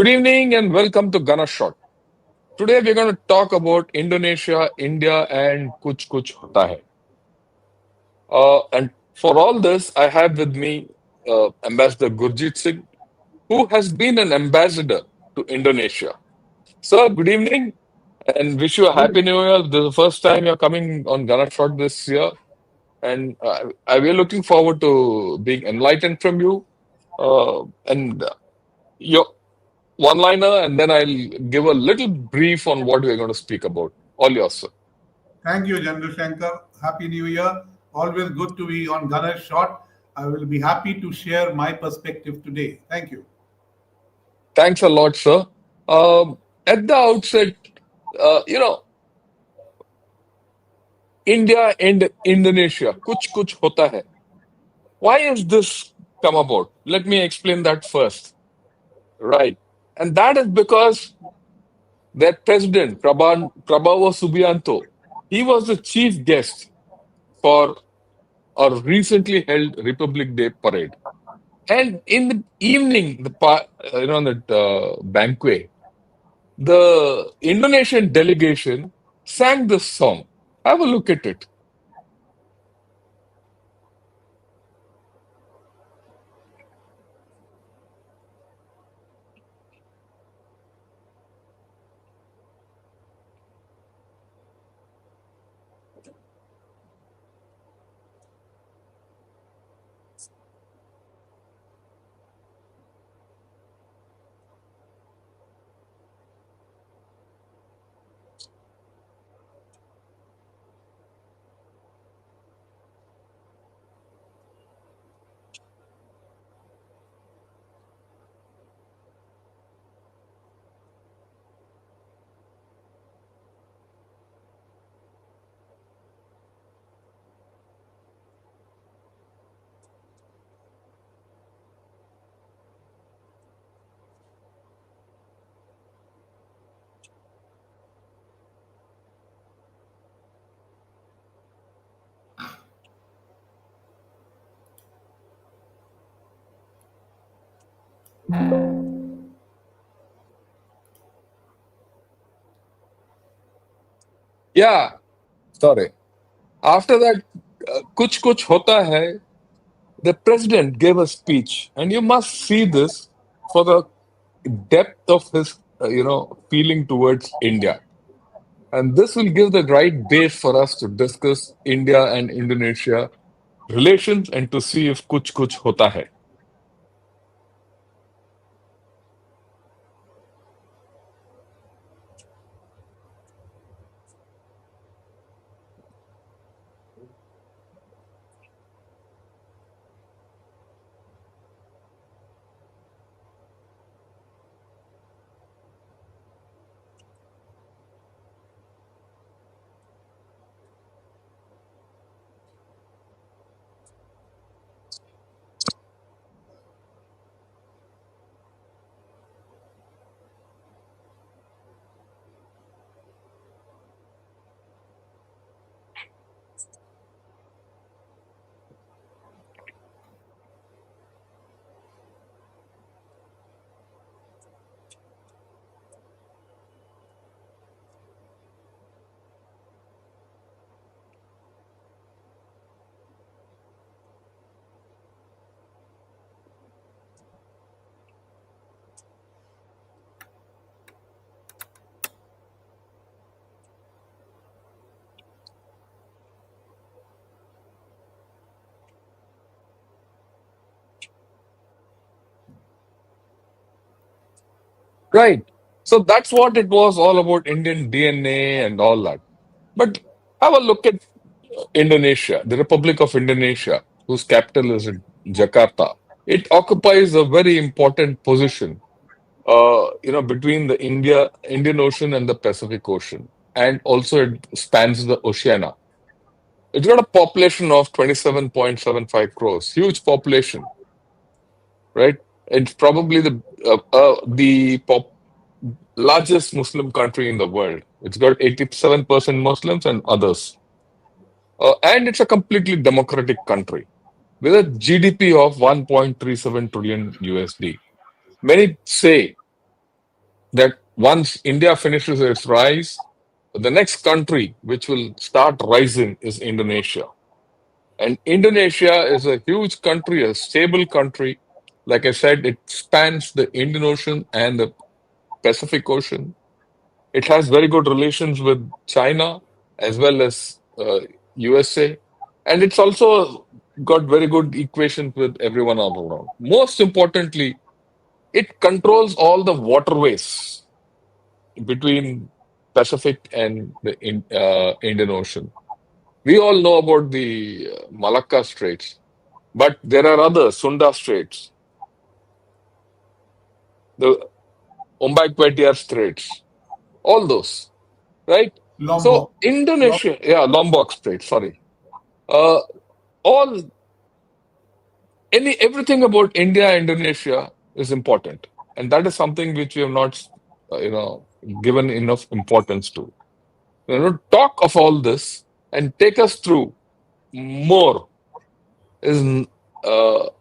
Good evening and welcome to Gunner Shot. Today we're going to talk about Indonesia, India, and Kuch Kuch Hota Hai. And for all this, I have with me Ambassador Gurjit Singh, who has been an ambassador to Indonesia. Sir, good evening and wish you a Good. happy new year. This is the first time you're coming on Gunner Shot this year, and we're looking forward to being enlightened from you. And your one liner, and then I'll give a little brief on what we're going to speak about. All yours, sir. Thank you, General Shankar. Happy New Year. Always good to be on Gunner's Shot. I will be happy to share my perspective today. Thank you. Thanks a lot, sir. At the outset, uh, you know, India and Indonesia, kuch kuch hota hai. Why is this come about? Let me explain that first. Right. And that is because their president, Prabowo Subianto, he was the chief guest for a recently held Republic Day parade. And in the evening, that banquet, the Indonesian delegation sang this song. Have a look at it. Yeah, sorry. After that, Kuch Kuch Hota Hai, the president gave a speech, and you must see this for the depth of his, feeling towards India. And this will give the right base for us to discuss India and Indonesia relations and to see if Kuch Kuch Hota Hai. Right. So that's what it was all about Indian DNA and all that. But have a look at Indonesia, the Republic of Indonesia, whose capital is in Jakarta. It occupies a very important position, between the Indian Ocean and the Pacific Ocean, and also it spans the Oceania. It's got a population of 27.75 crores, huge population, right? It's probably the largest Muslim country in the world. It's got 87% Muslims and others. And it's a completely democratic country with a GDP of 1.37 trillion USD. Many say that once India finishes its rise, the next country which will start rising is Indonesia. And Indonesia is a huge country, a stable country. Like I said, it spans the Indian Ocean and the Pacific Ocean. It has very good relations with China as well as USA. And it's also got very good equations with everyone all around. Most importantly, it controls all the waterways between Pacific and the Indian Ocean. We all know about the Malacca Straits, but there are other Sunda Straits, the Ombakwetiar Straits, all those, right? So Lombok. Indonesia, yeah, Lombok Strait, sorry. Uh, all everything about India, Indonesia is important, and that is something which we have not, given enough importance to. Talk of all this and take us through more is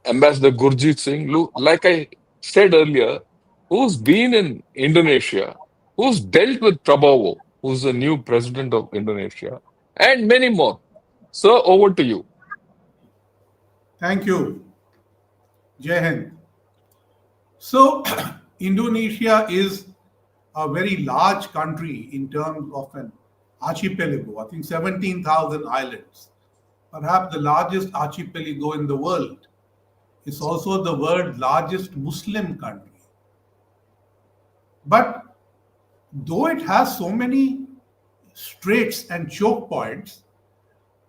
Ambassador Gurjit Singh, like I said earlier, who's been in Indonesia, who's dealt with Prabowo, who's the new president of Indonesia, and many more. So over to you. Thank you, Jai Hind. So, Indonesia is a very large country in terms of an archipelago. I think 17,000 islands, perhaps the largest archipelago in the world. It's also the world's largest Muslim country. But though it has so many straits and choke points,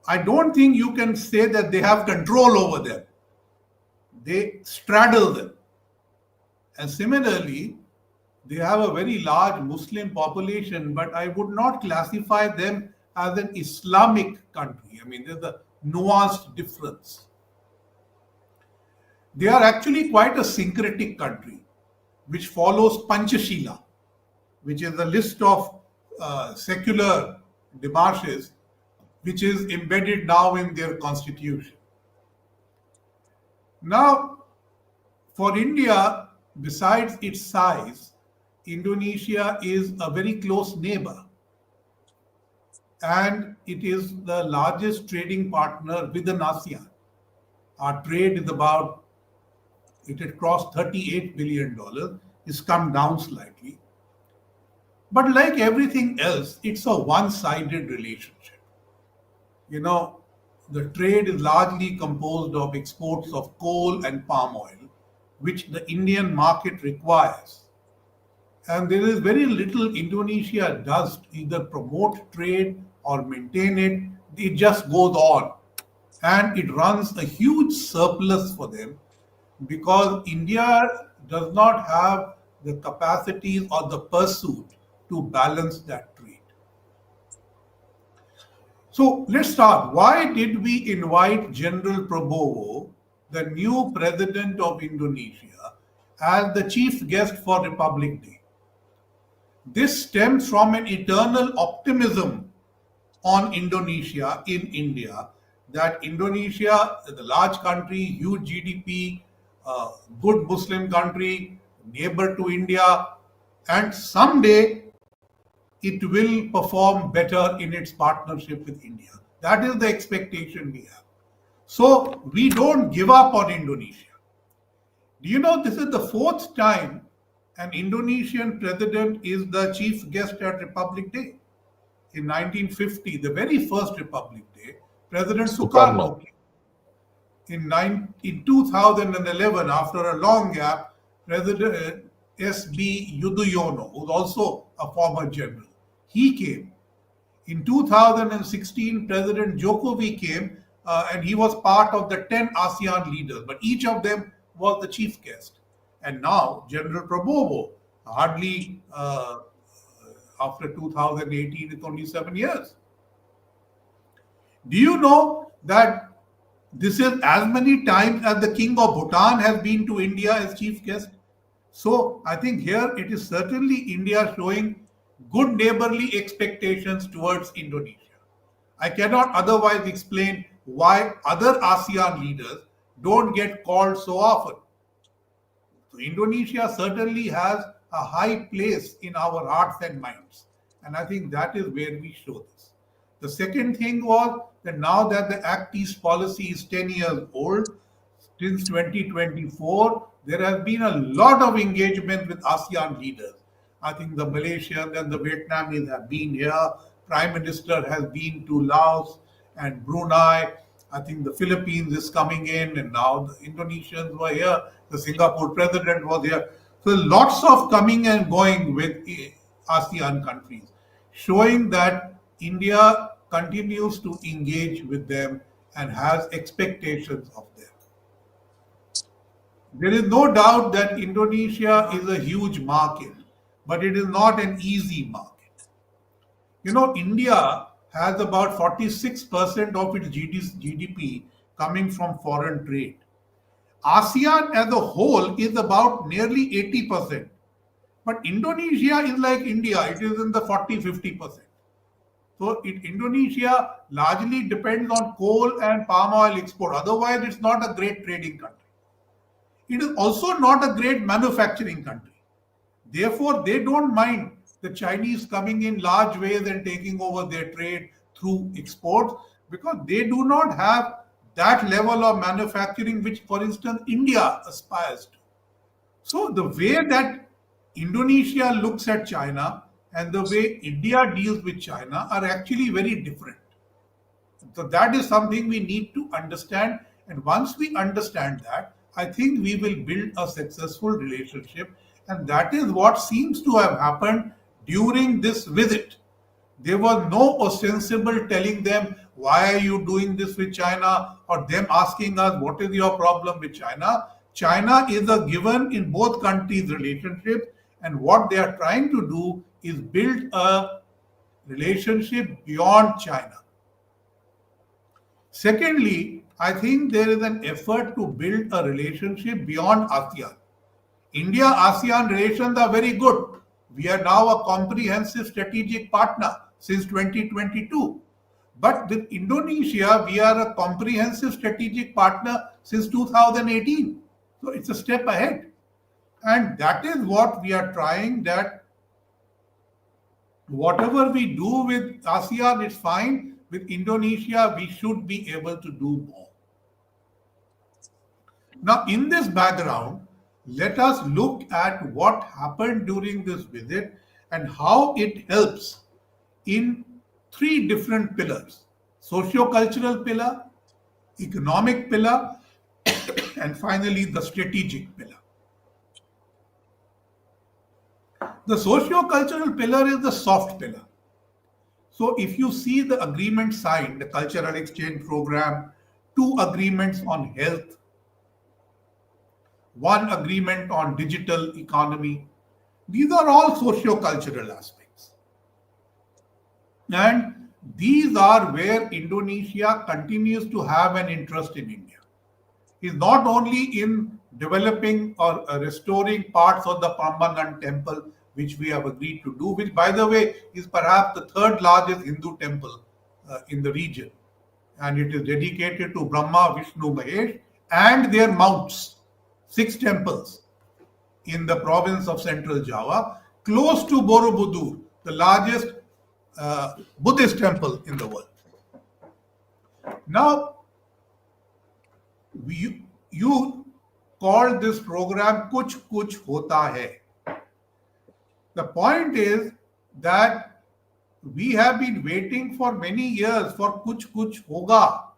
I don't think you can say that they have control over them. They straddle them. And similarly, they have a very large Muslim population, but I would not classify them as an Islamic country. I mean, there's a nuanced difference. They are actually quite a syncretic country, which follows Panchashila, which is the list of secular demarches, which is embedded now in their constitution. Now, for India, besides its size, Indonesia is a very close neighbor and it is the largest trading partner within ASEAN. Our trade is about, it had crossed $38 billion, it's come down slightly. But like everything else, it's a one sided relationship. You know, the trade is largely composed of exports of coal and palm oil, which the Indian market requires. And there is very little Indonesia does to either promote trade or maintain it. It just goes on. And it runs a huge surplus for them because India does not have the capacities or the pursuit to balance that trade. So let's start. Why did we invite General Prabowo, the new president of Indonesia, as the chief guest for Republic Day? This stems from an eternal optimism on Indonesia in India that Indonesia is a large country, huge GDP, good Muslim country, neighbor to India, and someday it will perform better in its partnership with India. That is the expectation we have. So we don't give up on Indonesia. Do you know this is the fourth time an Indonesian president is the chief guest at Republic Day? In 1950, the very first Republic Day, President Sukarno. Sukarno came. In 2011, after a long gap, President S.B. Yudhoyono, who's also a former general, he came. In 2016, President Jokowi came and he was part of the 10 ASEAN leaders, but each of them was the chief guest. And now, General Prabowo, hardly after 2018, it's only 7 years. Do you know that this is as many times as the King of Bhutan has been to India as chief guest? So I think here it is certainly India showing good neighborly expectations towards Indonesia. I cannot otherwise explain why other ASEAN leaders don't get called so often. So Indonesia certainly has a high place in our hearts and minds. And I think that is where we show this. The second thing was that now that the Act East policy is 10 years old, since 2024, there has been a lot of engagement with ASEAN leaders. I think the Malaysians and the Vietnamese have been here. Prime Minister has been to Laos and Brunei. I think the Philippines is coming in, and now the Indonesians were here. The Singapore president was here. So lots of coming and going with ASEAN countries, showing that India continues to engage with them and has expectations of them. There is no doubt that Indonesia is a huge market, but it is not an easy market. You know, India has about 46% of its GDP coming from foreign trade. ASEAN as a whole is about nearly 80%. But Indonesia is like India, it is in the 40-50%. So Indonesia largely depends on coal and palm oil export. Otherwise, it's not a great trading country. It is also not a great manufacturing country. Therefore, they don't mind the Chinese coming in large ways and taking over their trade through exports because they do not have that level of manufacturing which, for instance, India aspires to. So, the way that Indonesia looks at China and the way India deals with China are actually very different. So that is something we need to understand. And once we understand that, I think we will build a successful relationship. And that is what seems to have happened during this visit. There was no ostensible telling them, why are you doing this with China? Or them asking us, what is your problem with China? China is a given in both countries' relationships. And what they are trying to do is build a relationship beyond China. Secondly, I think there is an effort to build a relationship beyond ASEAN. India ASEAN relations are very good. We are now a comprehensive strategic partner since 2022. But with Indonesia, we are a comprehensive strategic partner since 2018. So it's a step ahead. And that is what we are trying, that whatever we do with ASEAN is fine. With Indonesia, we should be able to do more. Now, in this background, let us look at what happened during this visit and how it helps in three different pillars: socio-cultural pillar, economic pillar, and finally the strategic pillar. The socio-cultural pillar is the soft pillar. So if you see the agreement signed, the cultural exchange program, two agreements on health, one agreement on digital economy, these are all socio-cultural aspects. And these are where Indonesia continues to have an interest in India. It's not only in developing or restoring parts of the Prambanan temple, which we have agreed to do, which, by the way, is perhaps the third largest Hindu temple in the region. And it is dedicated to Brahma, Vishnu, Mahesh, and their mounts, 6 temples in the province of Central Java, close to Borobudur, the largest Buddhist temple in the world. Now, you called this program Kuch Kuch Hota Hai. The point is that we have been waiting for many years for Kuch Kuch Hoga.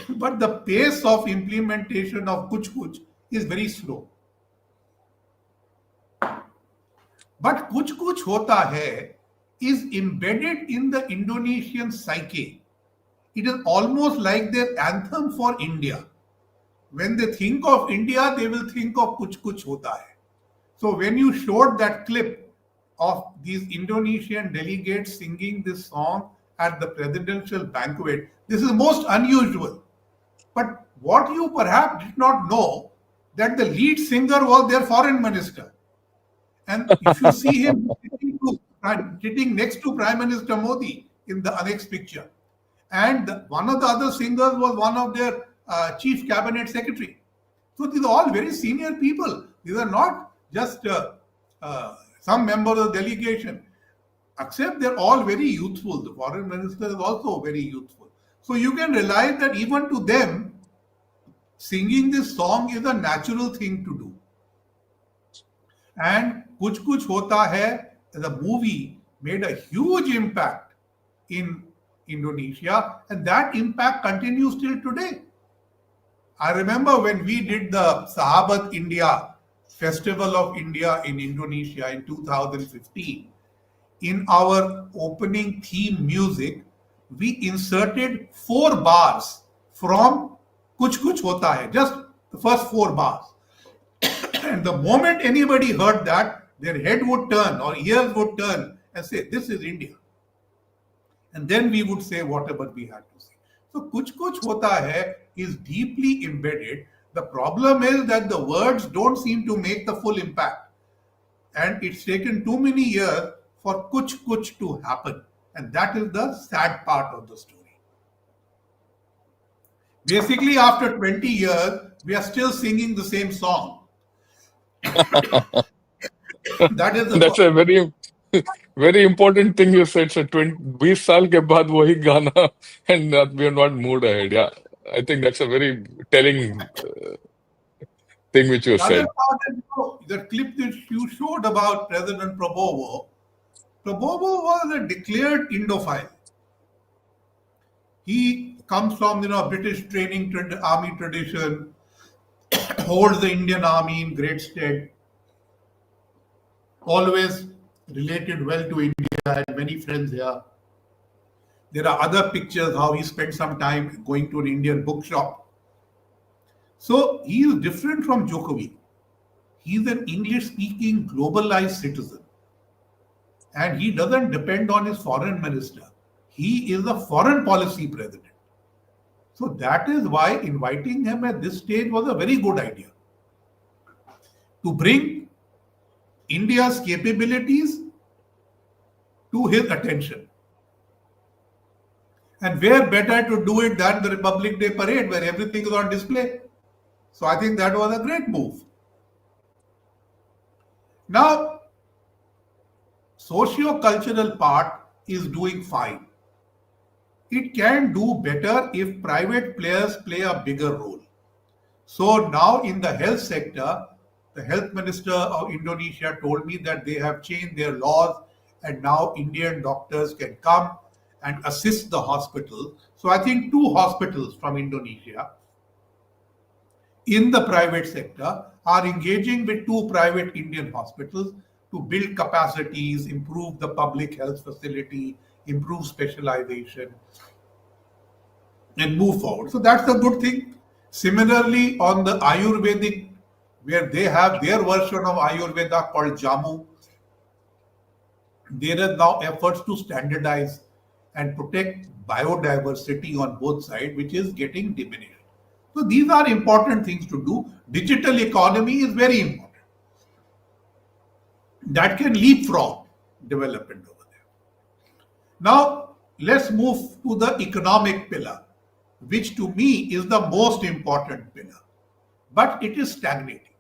But the pace of implementation of Kuch Kuch is very slow. But Kuch Kuch Hota Hai is embedded in the Indonesian psyche. It is almost like their anthem for India. When they think of India, they will think of Kuch Kuch Hota Hai. So when you showed that clip of these Indonesian delegates singing this song at the presidential banquet, this is most unusual. But what you perhaps did not know, that the lead singer was their foreign minister. And if you see him sitting next to Prime Minister Modi in the next picture, and one of the other singers was one of their chief cabinet secretary. So these are all very senior people. These are not just some members of the delegation, except they're all very youthful. The foreign minister is also very youthful. So you can realize that even to them, singing this song is a natural thing to do. And Kuch Kuch Hota Hai, the movie, made a huge impact in Indonesia, and that impact continues till today. I remember when we did the Sahabat India Festival of India in Indonesia in 2015, in our opening theme music, we inserted 4 bars from Kuch Kuch Hota Hai, just the first 4 bars. And the moment anybody heard that, their head would turn or ears would turn and say, "This is India." And then we would say whatever we had to say. So Kuch Kuch Hota Hai is deeply embedded. The problem is that the words don't seem to make the full impact. And it's taken too many years for Kuch Kuch to happen. And that is the sad part of the story. Basically, after 20 years, we are still singing the same song. That is the That's a very very important thing you said. So 20 साल के बाद वही गाना and we are not moved ahead. Yeah, I think that's a very telling thing which you The other said. part is, the clip that you showed about President Prabowo. Prabowo was a declared Indophile. He comes from British training army tradition, holds the Indian army in great stead, always related well to India, had many friends here. There are other pictures how he spent some time going to an Indian bookshop. So he is different from Djokovic. He is an English speaking globalized citizen. And he doesn't depend on his foreign minister. He is a foreign policy president. So that is why inviting him at this stage was a very good idea. To bring India's capabilities to his attention. And where better to do it than the Republic Day parade where everything is on display. So I think that was a great move. Now, socio-cultural part is doing fine. It can do better if private players play a bigger role. So now in the health sector, the health minister of Indonesia told me that they have changed their laws and now Indian doctors can come and assist the hospital. So I think 2 hospitals from Indonesia in the private sector are engaging with 2 private Indian hospitals to build capacities, improve the public health facility, improve specialization, and move forward. So that's a good thing. Similarly, on the Ayurvedic, where they have their version of Ayurveda called Jamu, there are now efforts to standardize and protect biodiversity on both sides, which is getting diminished. So these are important things to do. Digital economy is very important. That can leapfrog development over there. Now, let's move to the economic pillar, which to me is the most important pillar. But it is stagnating.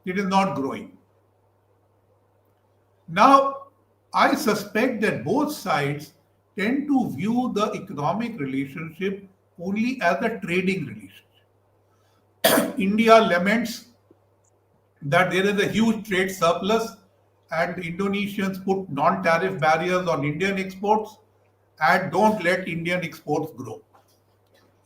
It is not growing. Now, I suspect that both sides tend to view the economic relationship only as a trading relationship. India laments that there is a huge trade surplus and Indonesians put non-tariff barriers on Indian exports and don't let Indian exports grow.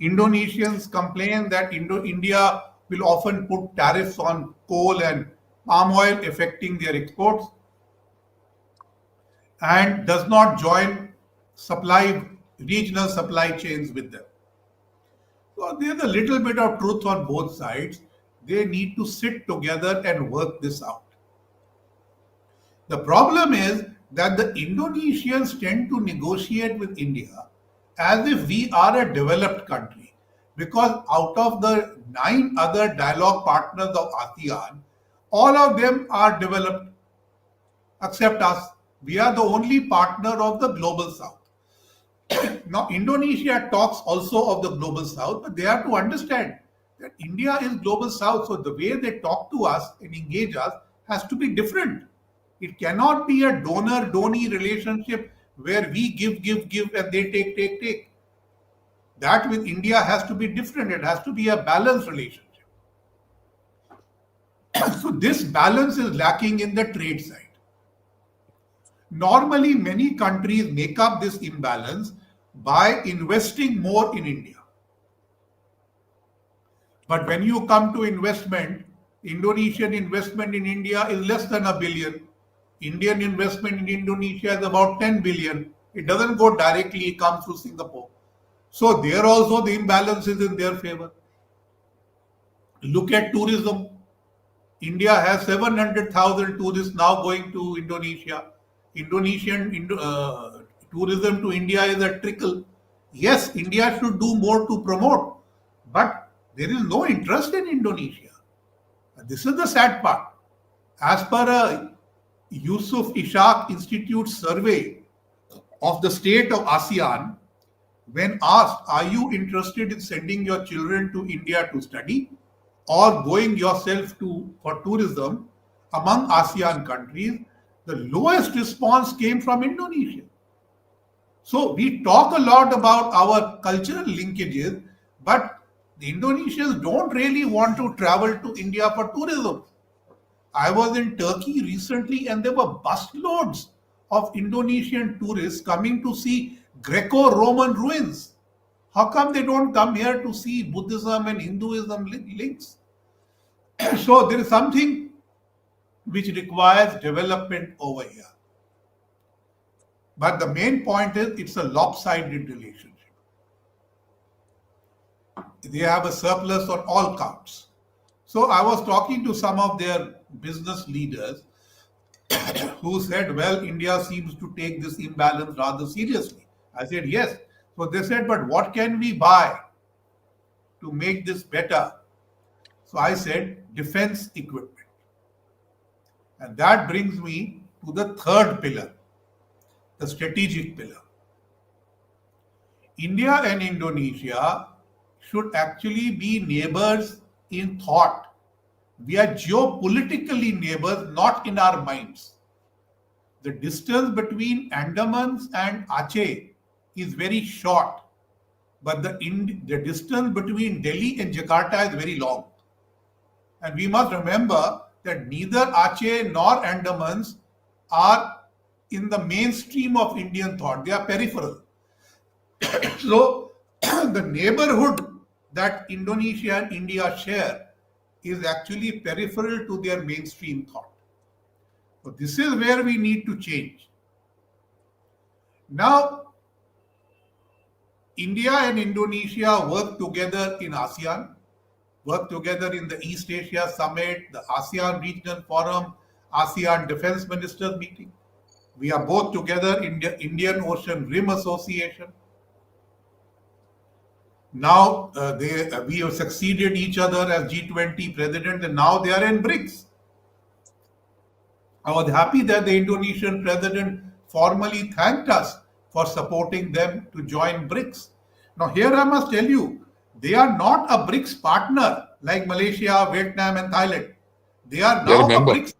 Indonesians complain that India will often put tariffs on coal and palm oil affecting their exports and does not join regional supply chains with them. So there's a little bit of truth on both sides. They need to sit together and work this out. The problem is that the Indonesians tend to negotiate with India as if we are a developed country. Because out of the 9 other dialogue partners of ASEAN, all of them are developed except us. We are the only partner of the global south. Now, Indonesia talks also of the global south, but they have to understand that India is global south. So the way they talk to us and engage us has to be different. It cannot be a donor-donee relationship where we give, and they take. That with India has to be different. It has to be a balanced relationship. So this balance is lacking in the trade side. Normally, many countries make up this imbalance by investing more in India. But when you come to investment, Indonesian investment in India is less than a billion. Indian investment in Indonesia is about 10 billion. It doesn't go directly, it comes through Singapore. So there also the imbalance is in their favor. Look at tourism. India has 700,000 tourists now going to Indonesia. Indonesian tourism to India is a trickle. Yes, India should do more to promote, but there is no interest in Indonesia. This is the sad part. As per a Yusuf Ishaq Institute survey of the state of ASEAN, when asked, are you interested in sending your children to India to study or going yourself to for tourism among ASEAN countries, the lowest response came from Indonesia. So we talk a lot about our cultural linkages, but the Indonesians don't really want to travel to India for tourism. I was in Turkey recently and there were busloads of Indonesian tourists coming to see Greco-Roman ruins. How come they don't come here to see Buddhism and Hinduism links? So there is something which requires development over here. But the main point is it's a lopsided relationship. They have a surplus on all counts. So I was talking to some of their business leaders who said, well, India seems to take this imbalance rather seriously. I said, yes. So they said, but what can we buy to make this better? So I said, defense equipment. And that brings me to the third pillar, the strategic pillar. India and Indonesia should actually be neighbors in thought. We are geopolitically neighbors, not in our minds. The distance between Andamans and Aceh is very short, but the distance between Delhi and Jakarta is very long. And we must remember that neither Aceh nor Andamans are in the mainstream of Indian thought. They are peripheral. So the neighborhood that Indonesia and India share is actually peripheral to their mainstream thought. So this is where we need to change. Now, India and Indonesia work together in ASEAN, work together in the East Asia Summit, the ASEAN Regional Forum, ASEAN Defense Ministers meeting. We are both together in the Indian Ocean Rim Association. Now we have succeeded each other as G20 president, and now they are in BRICS. I was happy that the Indonesian president formally thanked us for supporting them to join BRICS. Now here I must tell you, they are not a BRICS partner like Malaysia, Vietnam and Thailand. They are Yeah, now a remember. BRICS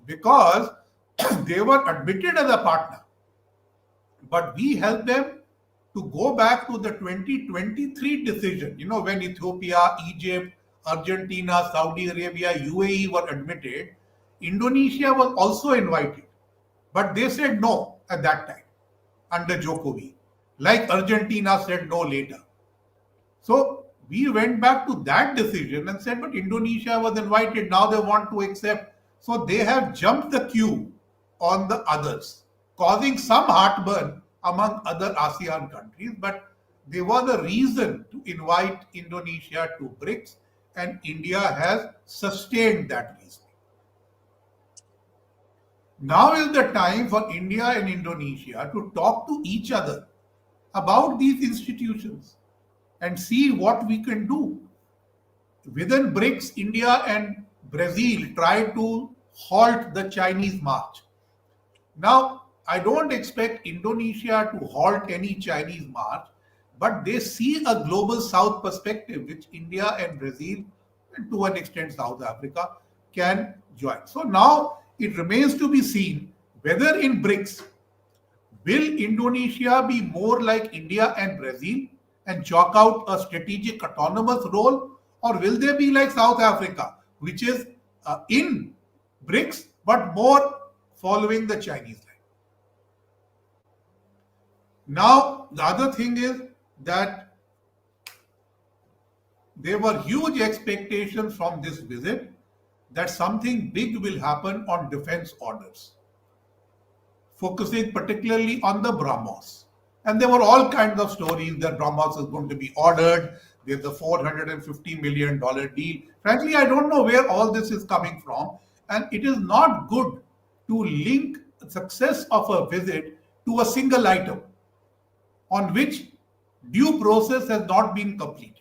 because they were admitted as a partner. But we helped them to go back to the 2023 decision. You know, when Ethiopia, Egypt, Argentina, Saudi Arabia, UAE were admitted, Indonesia was also invited. But they said no at that time under Jokowi, like Argentina said no later. So we went back to that decision and said, but Indonesia was invited, now they want to accept. So they have jumped the queue on the others, causing some heartburn among other ASEAN countries, but they were the reason to invite Indonesia to BRICS, and India has sustained that reason. Now is the time for India and Indonesia to talk to each other about these institutions and see what we can do. Within BRICS, India and Brazil tried to halt the Chinese march. Now, I don't expect Indonesia to halt any Chinese march, but they see a global South perspective, which India and Brazil, and to an extent South Africa, can join. So now it remains to be seen whether in BRICS, will Indonesia be more like India and Brazil and chalk out a strategic autonomous role, or will they be like South Africa, which is in BRICS but more following the Chinese line? Now, the other thing is that there were huge expectations from this visit that something big will happen on defense orders, focusing particularly on the BrahMos. And there were all kinds of stories that BrahMos is going to be ordered. There's a $450 million deal. Frankly, I don't know where all this is coming from. And it is not good to link the success of a visit to a single item on which due process has not been completed.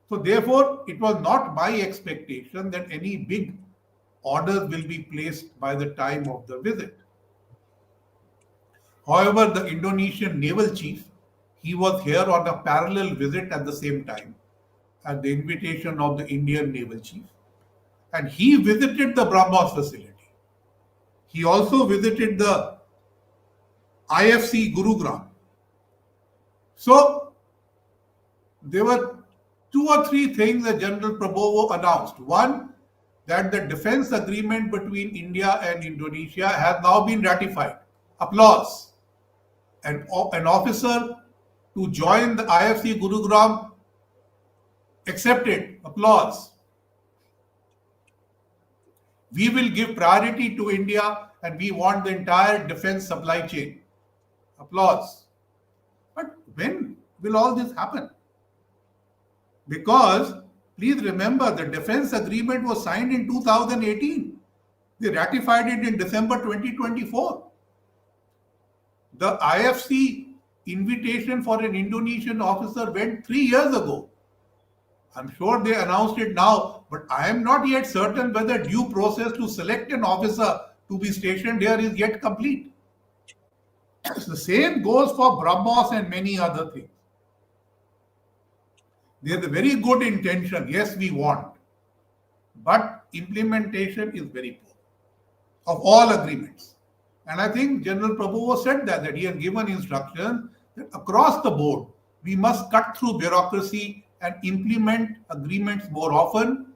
So therefore, it was not my expectation that any big orders will be placed by the time of the visit. However, the Indonesian naval chief, he was here on a parallel visit at the same time at the invitation of the Indian naval chief. And he visited the BrahMos facility. He also visited the IFC Gurugram. So there were two or three things that General Prabowo announced. One, that the defense agreement between India and Indonesia has now been ratified. Applause. And an officer to join the IFC Gurugram accepted. Applause. We will give priority to India and we want the entire defense supply chain. Applause. But when will all this happen? Because please remember, the defense agreement was signed in 2018. They ratified it in December 2024. The IFC invitation for an Indonesian officer went 3 years ago. I'm sure they announced it now, but I am not yet certain whether due process to select an officer to be stationed here is yet complete. The same goes for BrahMos and many other things. There's a very good intention, yes, we want, but implementation is very poor of all agreements. And I think General Prabowo said that he has given instructions that across the board, we must cut through bureaucracy and implement agreements more often,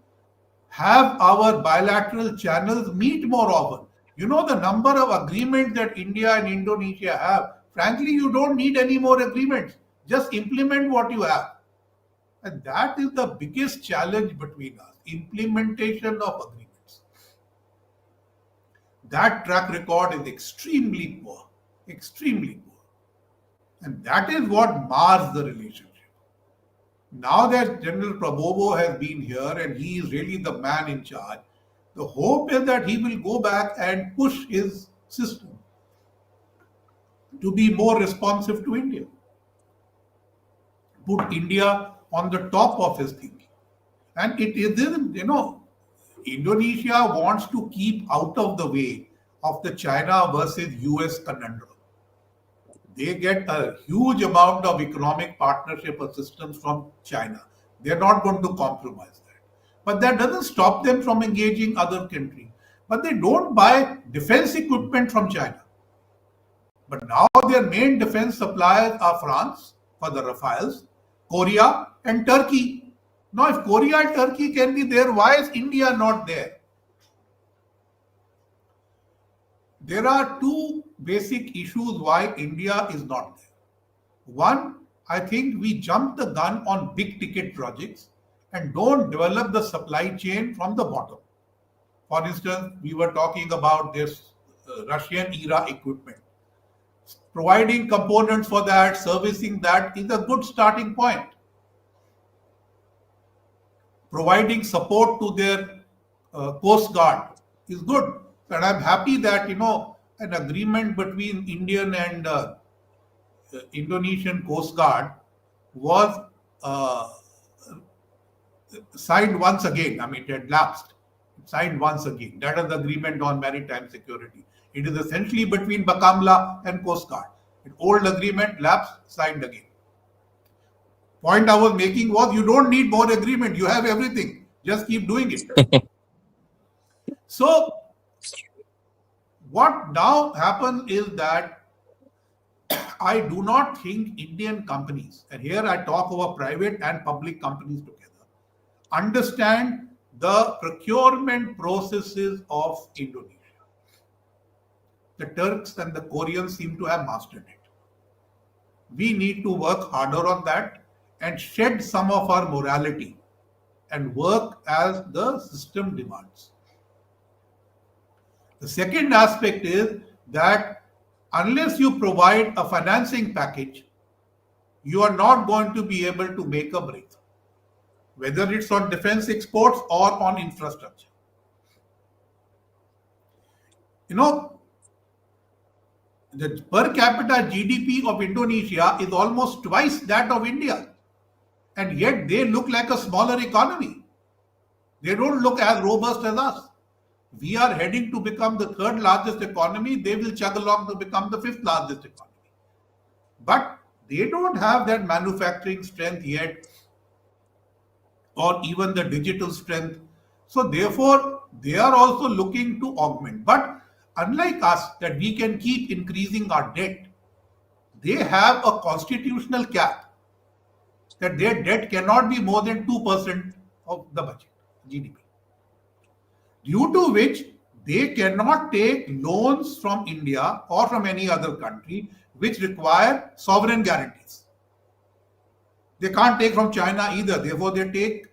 have our bilateral channels meet more often. You know the number of agreements that India and Indonesia have. Frankly, you don't need any more agreements. Just implement what you have. And that is the biggest challenge between us, implementation of agreements. That track record is extremely poor, extremely poor. And that is what mars the relationship. Now that General Prabowo has been here and he is really the man in charge, the hope is that he will go back and push his system to be more responsive to India. Put India on the top of his thinking. And it isn't, Indonesia wants to keep out of the way of the China versus US conundrum. They get a huge amount of economic partnership assistance from China. They're not going to compromise that. But that doesn't stop them from engaging other countries. But they don't buy defense equipment from China. But now their main defense suppliers are France for the Rafales, Korea and Turkey. Now if Korea and Turkey can be there, why is India not there? There are two basic issues why India is not there. One, I think we jump the gun on big ticket projects and don't develop the supply chain from the bottom. For instance, we were talking about this Russian era equipment. Providing components for that, servicing that is a good starting point. Providing support to their Coast Guard is good. And I'm happy that, an agreement between Indian and Indonesian Coast Guard was signed once again. I mean, it had lapsed. Signed once again. That is the agreement on maritime security. It is essentially between Bakamla and Coast Guard. An old agreement, lapsed, signed again. Point I was making was you don't need more agreement. You have everything. Just keep doing it. So what now happens is that I do not think Indian companies, and here I talk over private and public companies together, understand the procurement processes of Indonesia. The Turks and the Koreans seem to have mastered it. We need to work harder on that and shed some of our morality and work as the system demands. The second aspect is that unless you provide a financing package, you are not going to be able to make a breakthrough, whether it's on defense exports or on infrastructure. You know, the per capita GDP of Indonesia is almost twice that of India, and yet they look like a smaller economy. They don't look as robust as us. We are heading to become the third largest economy. They will chug along to become the fifth largest economy. But they don't have that manufacturing strength yet, or even the digital strength. So, therefore, they are also looking to augment. But unlike us, that we can keep increasing our debt, they have a constitutional cap that their debt cannot be more than 2% of the budget, GDP, due to which they cannot take loans from India or from any other country which require sovereign guarantees. They can't take from China either. Therefore, they take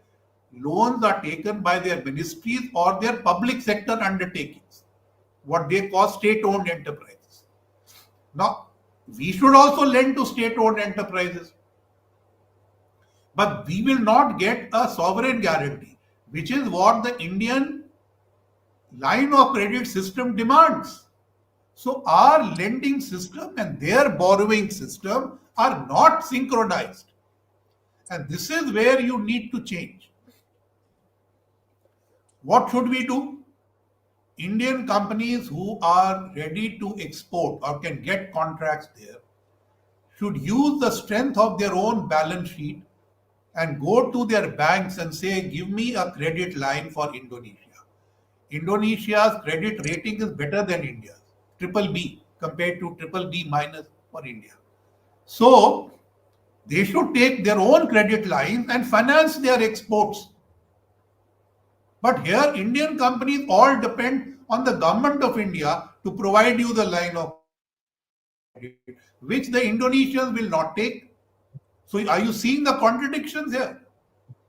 loans are taken by their ministries or their public sector undertakings, what they call state-owned enterprises. Now, we should also lend to state-owned enterprises, but we will not get a sovereign guarantee, which is what the Indian line of credit system demands. So our lending system and their borrowing system are not synchronized. And this is where you need to change. What should we do? Indian companies who are ready to export or can get contracts there should use the strength of their own balance sheet and go to their banks and say, give me a credit line for Indonesia. Indonesia's credit rating is better than India's, triple B compared to triple B minus for India. So they should take their own credit lines and finance their exports. But here, Indian companies all depend on the government of India to provide you the line of credit, which the Indonesians will not take. So, are you seeing the contradictions here?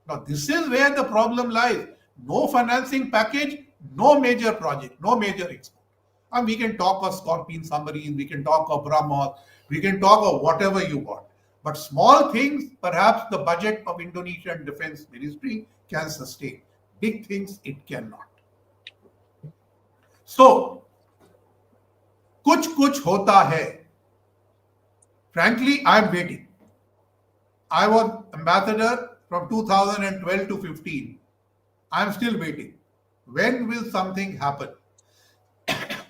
Now, this is where the problem lies. No financing package, no major project, no major export. And we can talk of Scorpion submarines, we can talk of BrahMos, we can talk of whatever you want. But small things, perhaps the budget of Indonesian Defense Ministry can sustain. Big things, it cannot. So, Kuch Kuch Hota Hai. Frankly, I am waiting. I was ambassador from 2012 to 15. I am still waiting. When will something happen?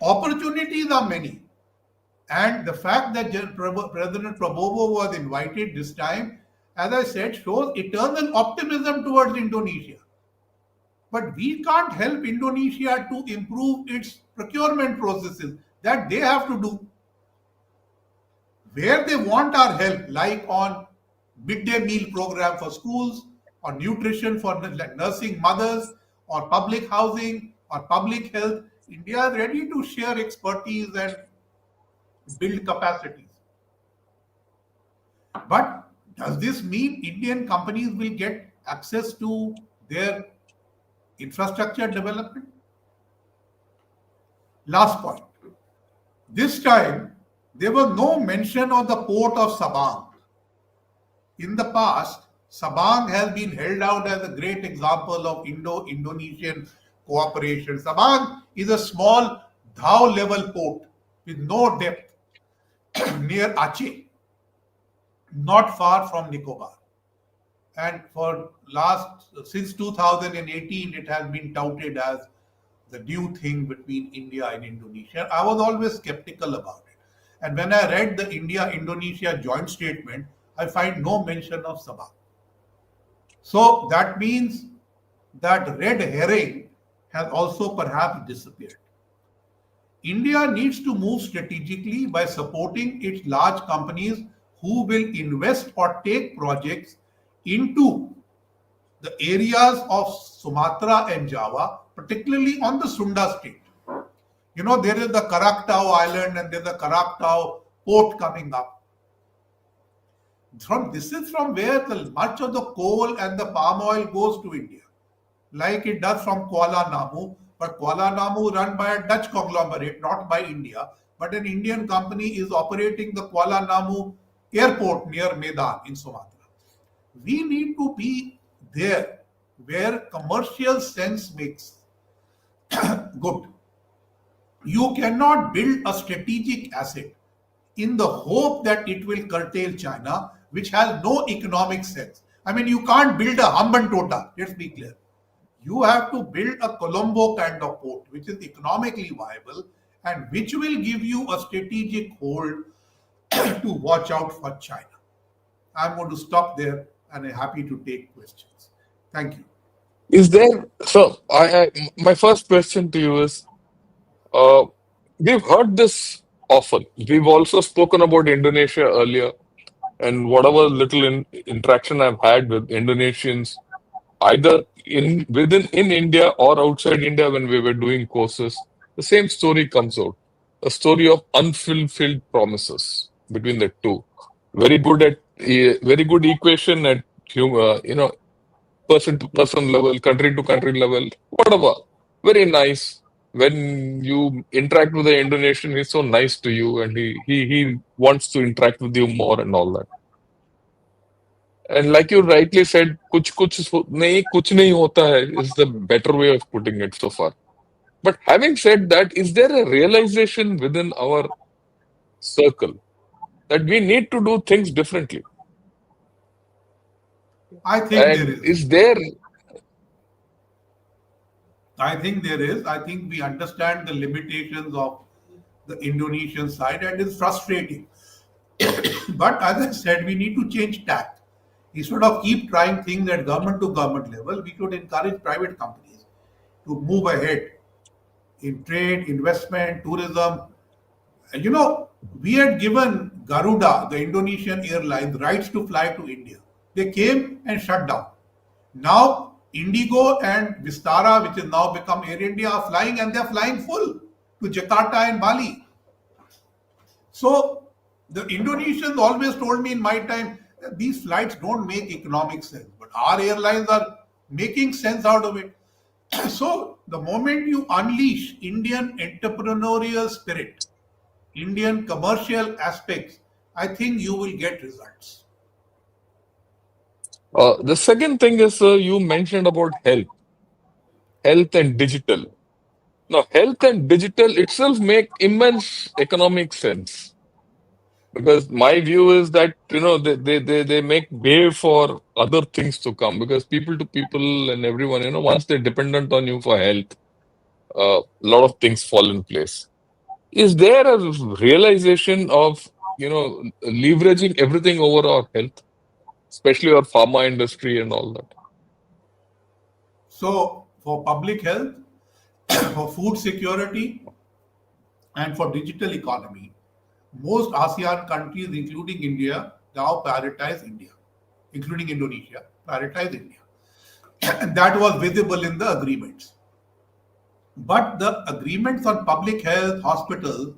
Opportunities are many. And the fact that President Prabowo was invited this time, as I said, shows eternal optimism towards Indonesia. But we can't help Indonesia to improve its procurement processes. That they have to do. Where they want our help, like on midday meal program for schools, or nutrition for nursing mothers, or public housing, or public health, India is ready to share expertise and build capacities. But does this mean Indian companies will get access to their infrastructure development? Last point. This time, there was no mention of the port of Sabang. In the past, Sabang has been held out as a great example of Indo-Indonesian cooperation. Sabang is a small dhow level port with no depth near Aceh, not far from Nicobar. And since 2018, it has been touted as the new thing between India and Indonesia. I was always skeptical about it. And when I read the India-Indonesia joint statement, I find no mention of Sabah. So that means that red herring has also perhaps disappeared. India needs to move strategically by supporting its large companies who will invest or take projects into the areas of Sumatra and Java, particularly on the Sunda state. You know, there is the Karaktau Island and there's the Karaktau port coming up. This is from where much of the coal and the palm oil goes to India, like it does from Kuala Namu. But Kuala Namu run by a Dutch conglomerate, not by India. But an Indian company is operating the Kuala Namu airport near Medan in Sumatra. We need to be there where commercial sense makes good. You cannot build a strategic asset in the hope that it will curtail China, which has no economic sense. I mean, you can't build a Hambantota, let's be clear. You have to build a Colombo kind of port, which is economically viable and which will give you a strategic hold to watch out for China. I'm going to stop there and I'm happy to take questions. Thank you. Is there, so my first question to you is, uh, we've heard this often. We've also spoken about Indonesia earlier, and whatever little interaction I've had with Indonesians, either in India or outside India when we were doing courses, the same story comes out. A story of unfulfilled promises between the two. Very good equation at person to person level, country to country level, whatever. Very nice. When you interact with the Indonesian, he's so nice to you, and he wants to interact with you more and all that. And like you rightly said, kuch nahi hota hai is the better way of putting it so far. But having said that, is there a realization within our circle that we need to do things differently? I think there And is. is there, I think there is. I think we understand the limitations of the Indonesian side and it's frustrating. But as I said, we need to change tack. Instead of keep trying things at government to government level, we should encourage private companies to move ahead in trade, investment, tourism. You know, we had given Garuda, the Indonesian airline, the rights to fly to India. They came and shut down. Now, Indigo and Vistara, which has now become Air India, are flying and they're flying full to Jakarta and Bali. So, the Indonesians always told me in my time that these flights don't make economic sense, but our airlines are making sense out of it. So, the moment you unleash Indian entrepreneurial spirit, Indian commercial aspects, I think you will get results. the second thing is, you mentioned about health and digital. Now, health and digital itself make immense economic sense, because my view is that they make way for other things to come, because people to people and everyone, once they're dependent on you for health, a lot of things fall in place. Is there a realization of leveraging everything over our health, especially our pharma industry and all that? So, for public health, for food security, and for digital economy, most ASEAN countries, including India, now prioritize India, including Indonesia, prioritize India. And that was visible in the agreements. But the agreements on public health, hospitals,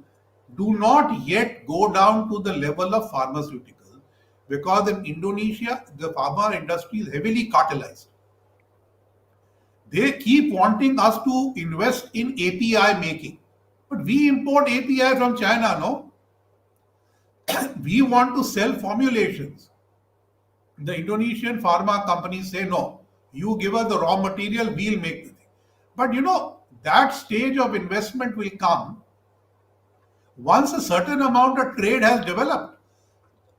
do not yet go down to the level of pharmaceuticals because in Indonesia, the pharma industry is heavily cartelized. They keep wanting us to invest in API making. But we import API from China, no? We want to sell formulations. The Indonesian pharma companies say, no, you give us the raw material, we'll make the thing. But you know, that stage of investment will come once a certain amount of trade has developed.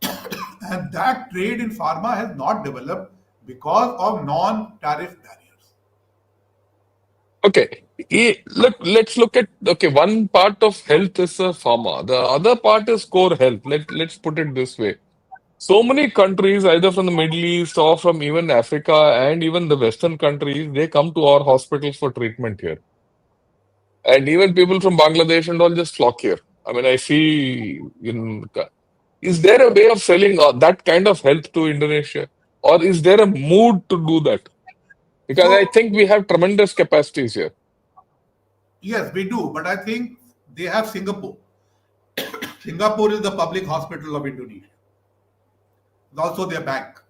And that trade in pharma has not developed because of non tariff barriers. Okay. Let's look at, okay, one part of health is pharma. The other part is core health. Let's put it this way. So many countries, either from the Middle East or from even Africa and even the Western countries, they come to our hospitals for treatment here. And even people from Bangladesh and all just flock here. I mean, I see is there a way of selling that kind of health to Indonesia? Or is there a mood to do that? Because I So think we have tremendous capacities here. yes, we do, but I think they have Singapore. Singapore is the public hospital of Indonesia. It's also their bank.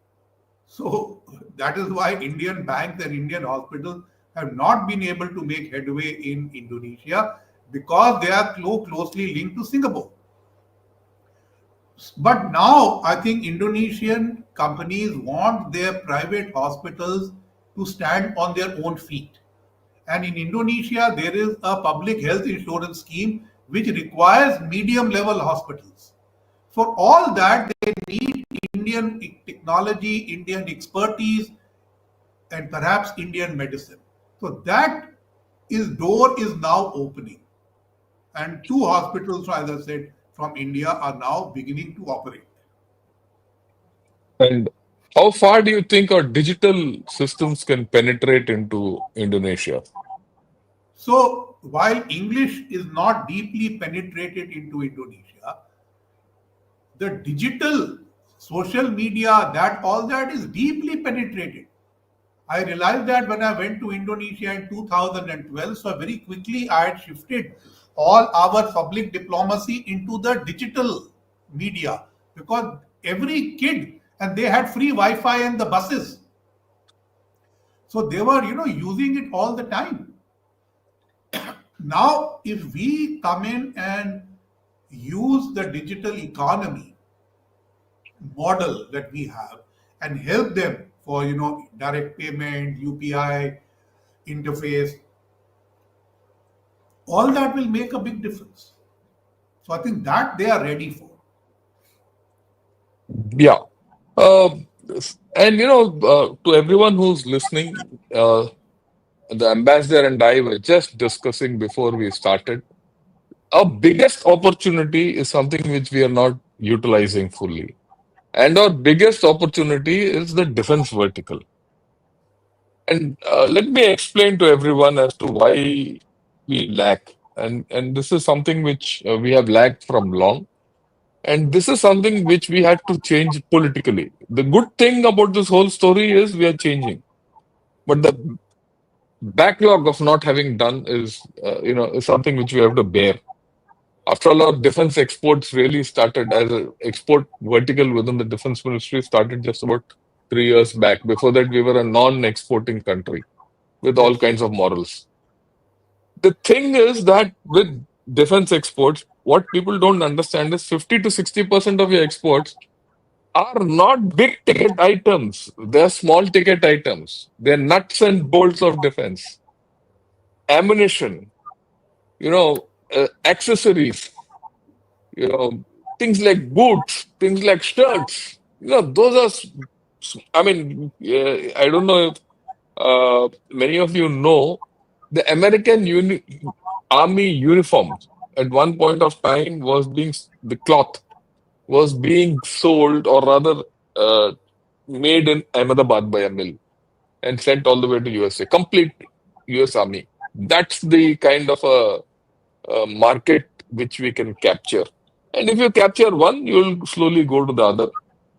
So that is why Indian banks and Indian hospitals have not been able to make headway in Indonesia because they are closely linked to Singapore. But now I think Indonesian companies want their private hospitals to stand on their own feet. And in Indonesia, there is a public health insurance scheme which requires medium level hospitals. For all that, they need Indian technology, Indian expertise, and perhaps Indian medicine. So that is door is now opening. And two hospitals, as I said, from India are now beginning to operate. And how far do you think our digital systems can penetrate into Indonesia? So while English is not deeply penetrated into Indonesia, the digital social media, that all that is deeply penetrated. I realized that when I went to Indonesia in 2012, so very quickly I had shifted all our public diplomacy into the digital media because every kid and they had free Wi-Fi in the buses, so they were using it all the time. Now, if we come in and use the digital economy model that we have and help them for direct payment, UPI interface, all that will make a big difference. So I think that they are ready for. Yeah. Uh, and to everyone who's listening, the ambassador and I were just discussing before we started. Our biggest opportunity is something which we are not utilizing fully. And our biggest opportunity is the defense vertical. And let me explain to everyone as to why we lack. And this is something which we have lacked from long. And this is something which we had to change politically. The good thing about this whole story is we are changing. But the backlog of not having done is something which we have to bear. After all, our defense exports really started as an export vertical within the defense ministry started just about 3 years back. Before that, we were a non-exporting country with all Yes. kinds of morals. The thing is that with defense exports, what people don't understand is 50 to 60% of your exports are not big ticket items. They're small ticket items. They're nuts and bolts of defense, ammunition, accessories, you know, things like boots, things like shirts. Those are, I mean, I don't know if many of you know, the American Army uniforms at one point of time the cloth was being sold or rather uh, made in Ahmedabad by a mill and sent all the way to USA, complete US Army. That's the kind of a market which we can capture. And if you capture one, you'll slowly go to the other.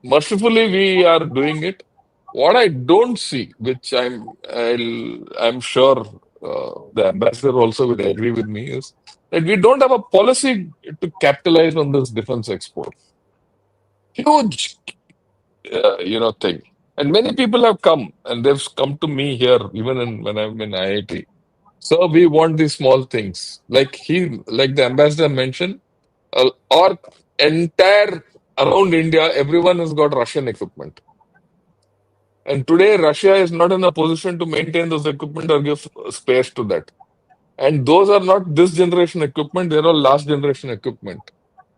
Mercifully, we are doing it. What I don't see, which I'm sure the ambassador also will agree with me, is that we don't have a policy to capitalize on this defense export. Huge, thing. And many people have come and they've come to me here, even when I'm in IIT. So we want these small things, like the ambassador mentioned, or entire around India, everyone has got Russian equipment. And today, Russia is not in a position to maintain those equipment or give space to that. And those are not this generation equipment, they're all last generation equipment,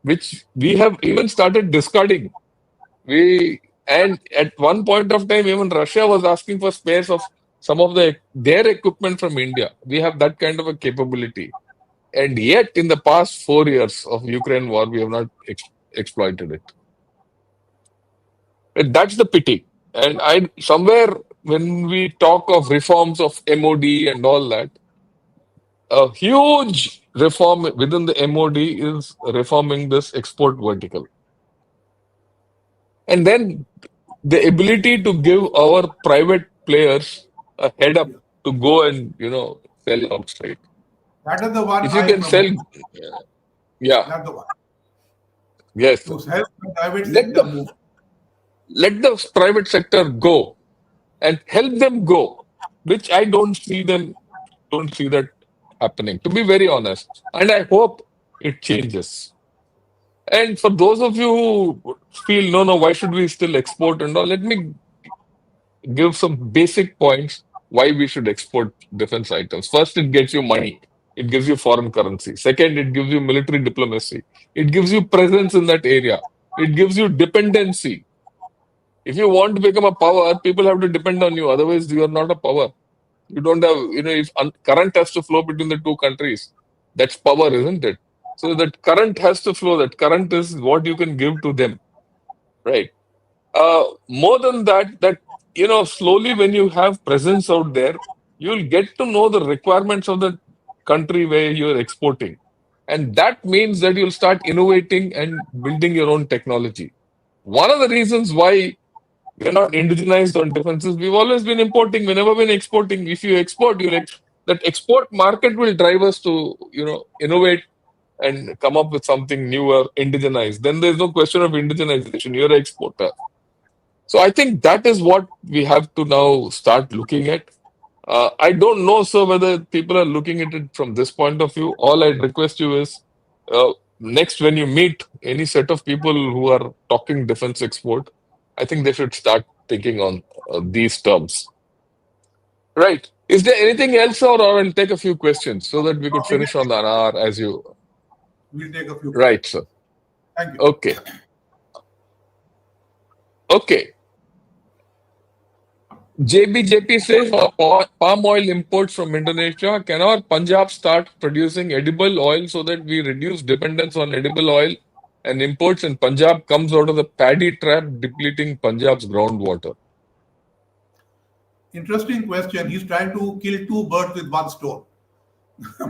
which we have even started discarding. And at one point of time, even Russia was asking for spares of some of their equipment from India. We have that kind of a capability. And yet, in the past 4 years of Ukraine war, we have not exploited it. That's the pity. And I somewhere when we talk of reforms of MOD and all that, a huge reform within the MOD is reforming this export vertical. And then the ability to give our private players a head up Yeah. to go and, sell outside. That is the one If you I can sell, promote. yeah, That's the one. yes, To help the private let sector the move. let the private sector go and help them go, which I don't see that happening, to be very honest. And I hope it changes. And for those of you who feel, no, no, why should we still export and all, let me give some basic points why we should export defense items. First, it gets you money. It gives you foreign currency. Second, it gives you military diplomacy. It gives you presence in that area. It gives you dependency. If you want to become a power, people have to depend on you. Otherwise, you are not a power. You don't have, if current has to flow between the two countries, that's power, isn't it? So that current has to flow. That current is what you can give to them, right? More than that, slowly when you have presence out there, you'll get to know the requirements of the country where you're exporting. And that means that you'll start innovating and building your own technology. One of the reasons why we're not indigenized on defenses, we've always been importing, we've never been exporting. If you export, that export market will drive us to, innovate and come up with something newer, indigenized. Then there's no question of indigenization. You're an exporter. So I think that is what we have to now start looking at. I don't know, sir, whether people are looking at it from this point of view. All I'd request you is next, when you meet any set of people who are talking defense export, I think they should start thinking on these terms. Right. Is there anything else, or I'll take a few questions so that we could No, finish on an hour as you. we'll take a few Right, questions. sir. Thank you. Okay. Okay. JBJP says palm oil imports from Indonesia. Can our Punjab start producing edible oil so that we reduce dependence on edible oil and imports, and Punjab comes out of the paddy trap, depleting Punjab's groundwater? Interesting question. He's trying to kill two birds with one stone.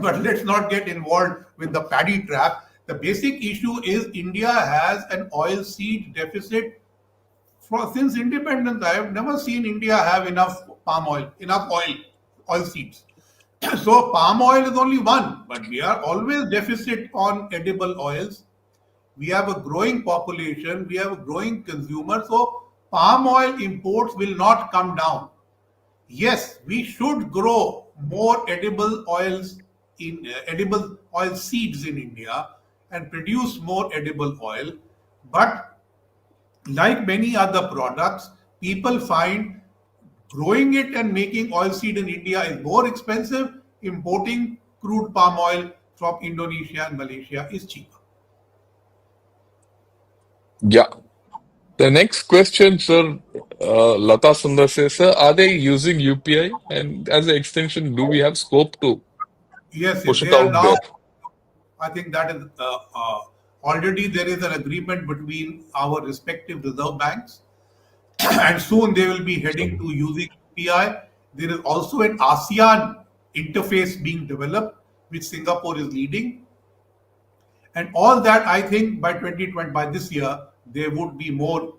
But let's not get involved with the paddy trap. The basic issue is India has an oil seed deficit since independence. I have never seen India have enough palm oil, enough oil seeds. So palm oil is only one, but we are always deficit on edible oils. We have a growing population, we have a growing consumer, so palm oil imports will not come down. Yes, we should grow more edible oils in edible oil seeds in India and produce more edible oil. But like many other products, people find growing it and making oilseed in India is more expensive. Importing crude palm oil from Indonesia and Malaysia is cheaper. Yeah. The next question, sir, Lata Sundar says, sir, are they using UPI? And as an extension, do we have scope to Yes, yes, push they it are out now. there? I think that is already there is an agreement between our respective reserve banks, and soon they will be heading to using UPI. There is also an ASEAN interface being developed, which Singapore is leading. And all that, I think by 2020, by this year, they would be more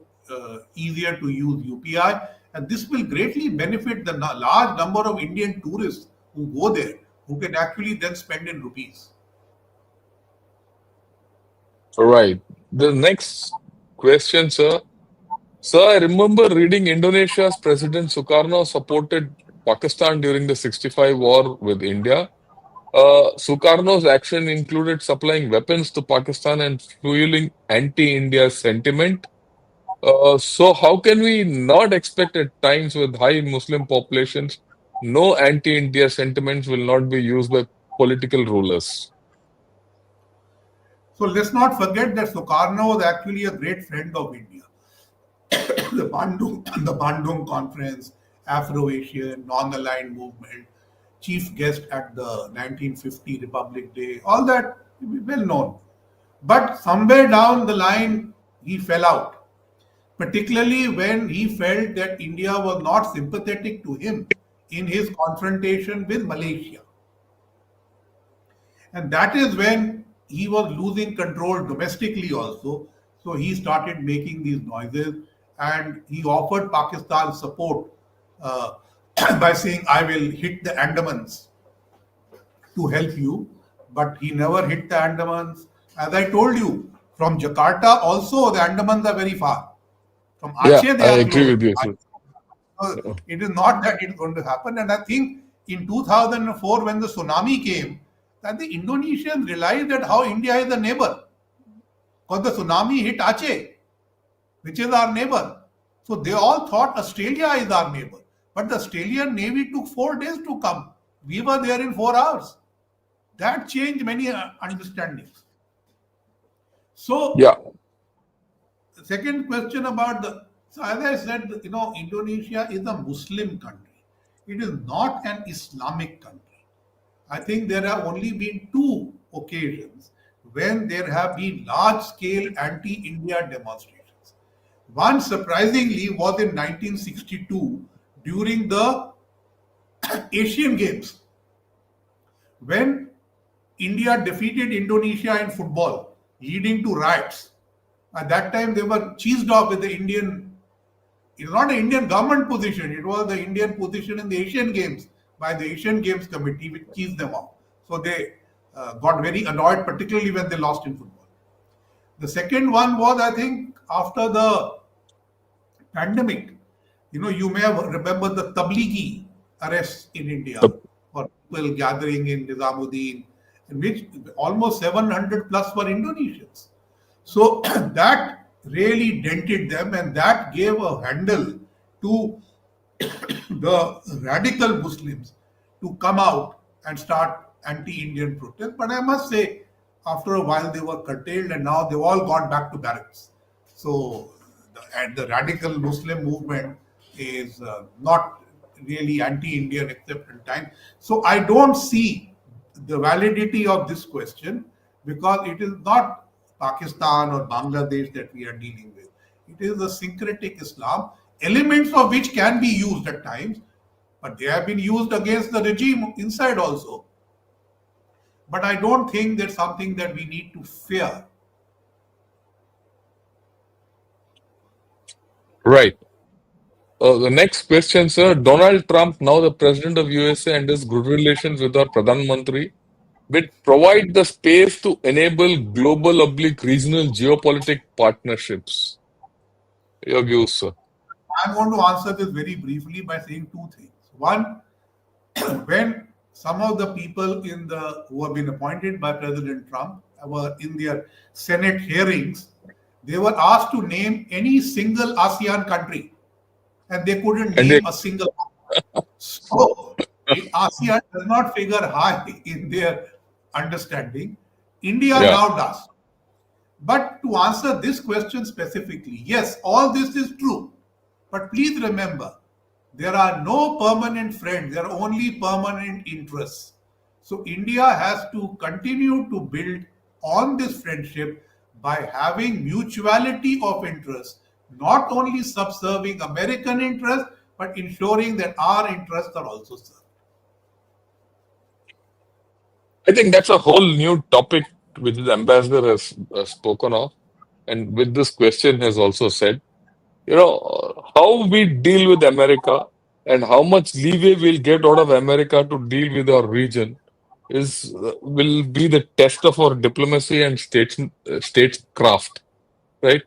easier to use UPI. And this will greatly benefit the large number of Indian tourists who go there, who can actually then spend in rupees. Right. The next question, sir. Sir, I remember reading Indonesia's President Sukarno supported Pakistan during the 65 war with India. Sukarno's action included supplying weapons to Pakistan and fueling anti-India sentiment. So how can we not expect at times with high Muslim populations, no anti-India sentiments will not be used by political rulers? So let's not forget that Sukarno was actually a great friend of India. The Bandung Conference, Afro-Asian, non-aligned movement, chief guest at the 1950 Republic Day, all that well known. But somewhere down the line, he fell out. particularly when he felt that India was not sympathetic to him in his confrontation with Malaysia. And that is when he was losing control domestically also. So he started making these noises and he offered Pakistan support uh, by saying, I will hit the Andamans to help you. But he never hit the Andamans. As I told you, from Jakarta also, the Andamans are very far. From Yeah, Aceh, they I are agree close. with you, sir. It is not that it's going to happen. And I think in 2004, when the tsunami came, that the Indonesians realized that how India is a neighbor. Because the tsunami hit Aceh, which is our neighbor. So they all thought Australia is our neighbor. But the Australian Navy took 4 days to come. We were there in 4 hours. That changed many understandings. So Yeah, the second question about the, so as I said, Indonesia is a Muslim country. It is not an Islamic country. I think there have only been two occasions when there have been large scale anti India demonstrations. One, surprisingly, was in 1962 during the Asian Games when India defeated Indonesia in football, leading to riots. At that time, they were cheesed off with the Indian. It's not an Indian government position. It was the Indian position in the Asian Games by the Asian Games Committee, which cheesed them off. So they got very annoyed, particularly when they lost in football. The second one was, I think, after the pandemic. You may have remembered the Tablighi arrests in India the- for people gathering in Nizamuddin, in which almost 700 plus were Indonesians. So that really dented them, and that gave a handle to the radical Muslims to come out and start anti-Indian protest. But I must say, after a while, they were curtailed, and now they've all gone back to barracks. So, and the radical Muslim movement is not really anti-Indian except in time. So, I don't see the validity of this question because it is not Pakistan or Bangladesh that we are dealing with. It is a syncretic Islam, elements of which can be used at times, but they have been used against the regime inside also. But I don't think that's something that we need to fear. right. The next question, sir. Donald Trump, now the president of USA, and his good relations with our Pradhan Mantri, will provide the space to enable global oblique regional geopolitic partnerships. Your views, sir. I'm going to answer this very briefly by saying two things. One, when some of the people who have been appointed by President Trump were in their Senate hearings, they were asked to name any single ASEAN country, and they couldn't And they, name a single. So ASEAN does not figure high in their understanding. India yeah, now does. But to answer this question specifically, yes, all this is true. But please remember, there are no permanent friends, there are only permanent interests. So India has to continue to build on this friendship by having mutuality of interest, not only subserving American interests, but ensuring that our interests are also served. I think that's a whole new topic which the ambassador has spoken of, and with this question has also said. How we deal with America and how much leeway we'll get out of America to deal with our region is will be the test of our diplomacy and statecraft, right?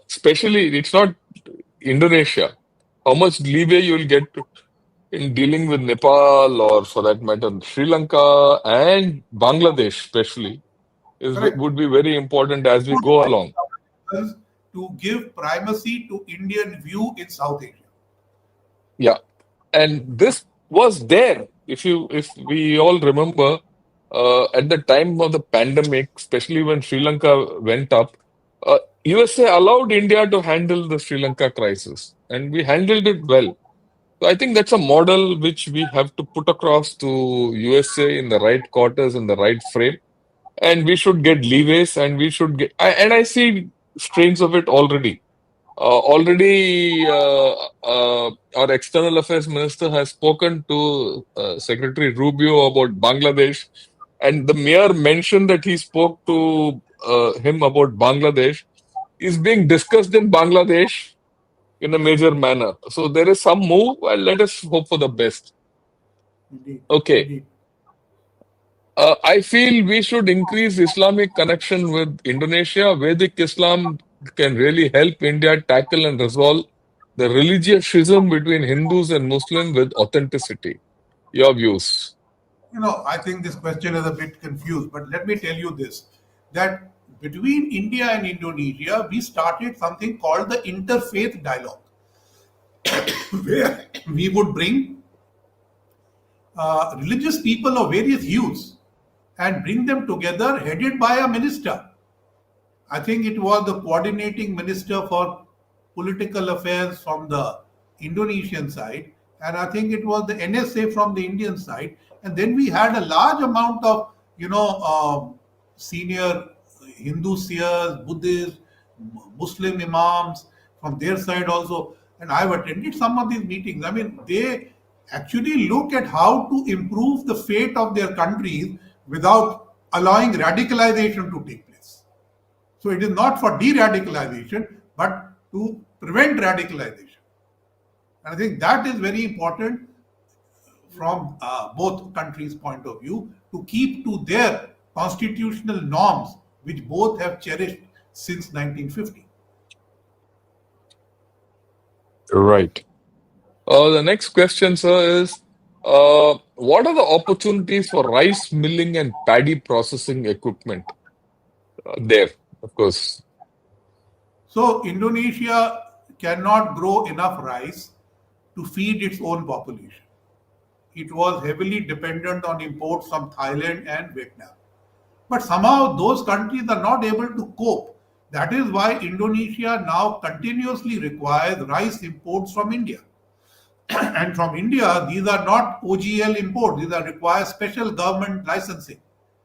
Especially, it's not Indonesia. How much leeway you'll get in dealing with Nepal or, for that matter, Sri Lanka and Bangladesh, especially, Correct. would be very important as we go along. To give primacy to Indian view in South Asia. Yeah. And this was there. If we all remember, at the time of the pandemic, especially when Sri Lanka went up, USA allowed India to handle the Sri Lanka crisis, and we handled it well. So I think that's a model which we have to put across to USA in the right quarters, in the right frame, and we should get leeways, and we should get. And I see strains of it already. Already, our External Affairs Minister has spoken to Secretary Rubio about Bangladesh, and the mere mention that he spoke to him about Bangladesh is being discussed in Bangladesh in a major manner. So there is some move, and let us hope for the best. Indeed, Okay. indeed. I feel we should increase Islamic connection with Indonesia. Vedic Islam can really help India tackle and resolve the religious schism between Hindus and Muslims with authenticity. Your views. I think this question is a bit confused, but let me tell you this, that between India and Indonesia, we started something called the interfaith dialogue, where we would bring religious people of various hues and bring them together, headed by a minister. I think it was the coordinating minister for political affairs from the Indonesian side, and I think it was the NSA from the Indian side. And then we had a large amount of, senior Hindu seers, Buddhists, Muslim imams from their side also. And I've attended some of these meetings. I mean, they actually look at how to improve the fate of their countries without allowing radicalization to take place. So it is not for de-radicalization, but to prevent radicalization. And I think that is very important from both countries' point of view to keep to their constitutional norms, which both have cherished since 1950. Right. The next question, sir, is what are the opportunities for rice milling and paddy processing equipment there? Of course. So Indonesia cannot grow enough rice to feed its own population. It was heavily dependent on imports from Thailand and Vietnam. But somehow those countries are not able to cope. That is why Indonesia now continuously requires rice imports from India. And from India, these are not OGL imports, these are require special government licensing.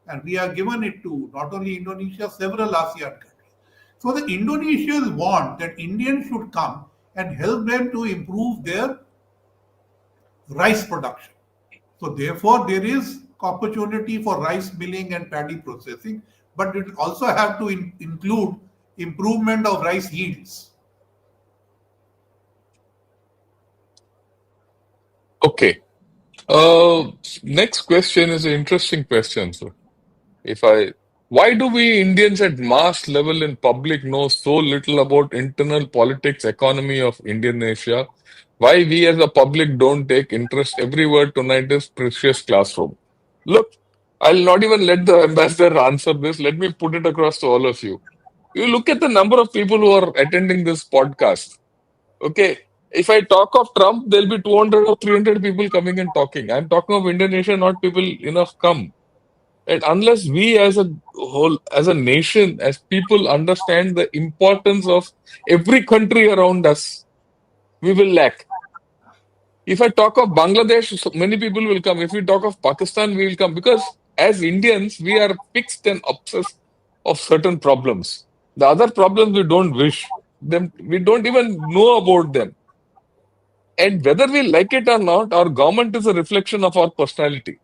And we are given it to not only Indonesia, several ASEAN countries. So the Indonesians want that Indians should come and help them to improve their rice production. So therefore, there is opportunity for rice milling and paddy processing, but it also have to include improvement of rice yields. Okay. Next question is an interesting question, sir. If I, why do we Indians at mass level in public know so little about internal politics, economy of Indonesia? Why we as a public don't take interest? Every word tonight is precious classroom. Look, I'll not even let the ambassador answer this. Let me put it across to all of you. You look at the number of people who are attending this podcast. Okay. If I talk of Trump, there'll be 200 or 300 people coming and talking. I'm talking of Indonesia, not people enough come. And unless we as a whole, as a nation, as people understand the importance of every country around us, we will lack. If I talk of Bangladesh, so many people will come. If we talk of Pakistan, we will come. Because as Indians, we are fixed and obsessed of certain problems. The other problems we don't wish them, we don't even know about them. And whether we like it or not, our government is a reflection of our personality.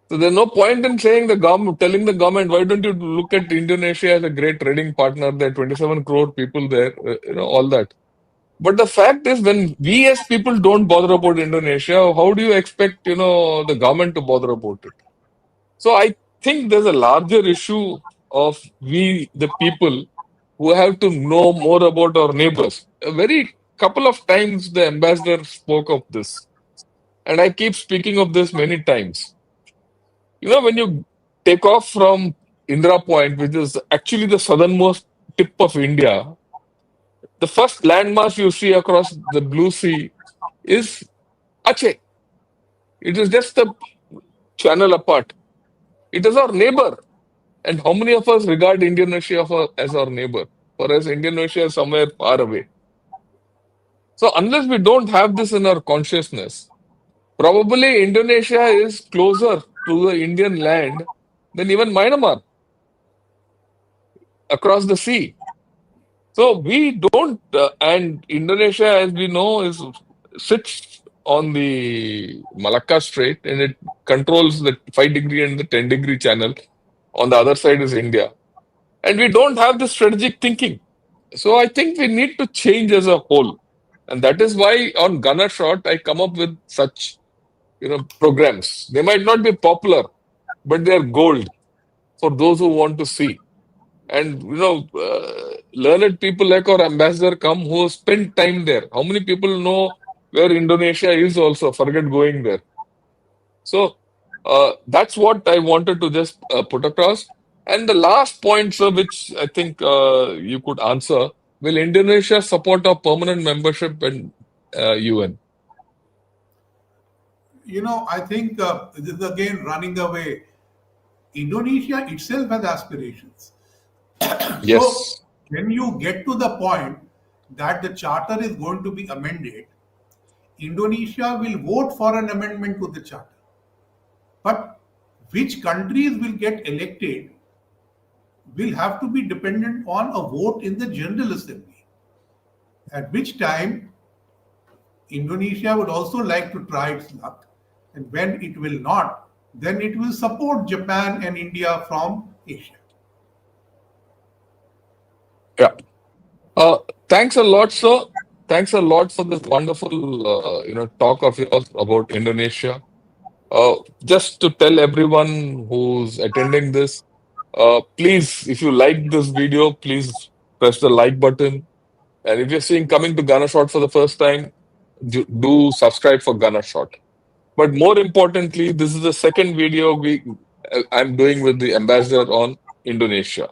So there's no point in saying the government, telling the government, why don't you look at Indonesia as a great trading partner? There are 27 crore people there, all that. But the fact is, when we as people don't bother about Indonesia, how do you expect, the government to bother about it? So I think there's a larger issue of we, the people, who have to know more about our neighbors. A very couple of times the ambassador spoke of this, and I keep speaking of this many times. When you take off from Indira Point, which is actually the southernmost tip of India, the first landmass you see across the blue sea is Aceh. It is just a channel apart. It is our neighbor. And how many of us regard Indonesia as our neighbor? For us, Indonesia is somewhere far away. So unless we don't have this in our consciousness, probably Indonesia is closer to the Indian land than even Myanmar across the sea. So we don't, and Indonesia, as we know, is sits on the Malacca Strait, and it controls the 5 degree and the 10 degree channel. On the other side is India, and we don't have the strategic thinking. So I think we need to change as a whole, and that is why on Gunner Shot I come up with such programs. They might not be popular, but they are gold for those who want to see. And learned people like our ambassador come who spend time there. How many people know where Indonesia is? Also, forget going there. So that's what I wanted to just put across. And the last point, sir, which I think you could answer: will Indonesia support a permanent membership in UN? I think this is again running away. Indonesia itself has aspirations. So Yes. when you get to the point that the charter is going to be amended, Indonesia will vote for an amendment to the charter. But which countries will get elected will have to be dependent on a vote in the General Assembly, at which time Indonesia would also like to try its luck. And when it will not, then it will support Japan and India from Asia. Yeah. Uh, Thanks a lot, sir. Thanks a lot for this wonderful, talk of yours about Indonesia. Just to tell everyone who's attending this, please, if you like this video, please press the like button. And if you're seeing coming to Ghana Shot for the first time, do subscribe for Ghana Shot. But more importantly, this is the second video I'm doing with the ambassador on Indonesia.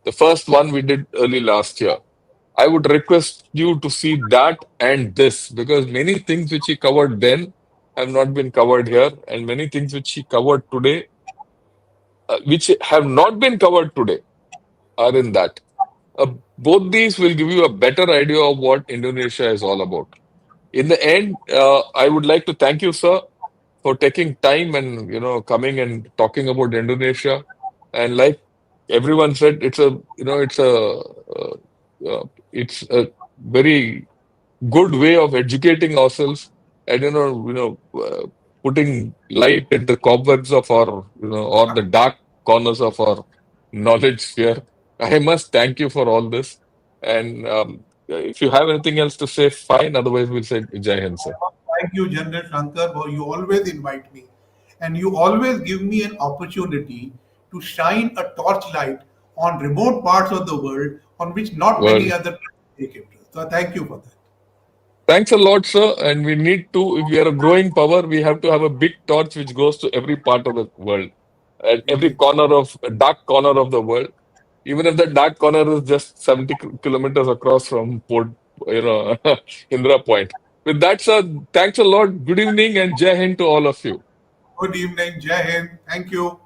The first one we did early last year. I would request you to see that and this because many things which he covered then have not been covered here, and many things which he covered today, which have not been covered today, are in that. Both these will give you a better idea of what Indonesia is all about. In the end, I would like to thank you, sir, for taking time and coming and talking about Indonesia. And like everyone said, it's a very good way of educating ourselves and putting light at the cobwebs of our or the dark corners of our knowledge sphere. I must thank you for all this. And if you have anything else to say, fine. Otherwise, we'll say Jai Hind, sir. Thank you, General Shankar, for you always invite me and you always give me an opportunity to shine a torchlight on remote parts of the world on which not many Well, other people take interest. So thank you for that. thanks a lot, sir. And we need to, if we are a growing power, we have to have a big torch which goes to every part of the world, at every Indeed. dark corner of the world. Even if the dark corner is just 70 kilometers across from Port, Indra Point. With that, sir, thanks a lot. Good evening and Jai Hind to all of you. Good evening. Jai Hind. Thank you.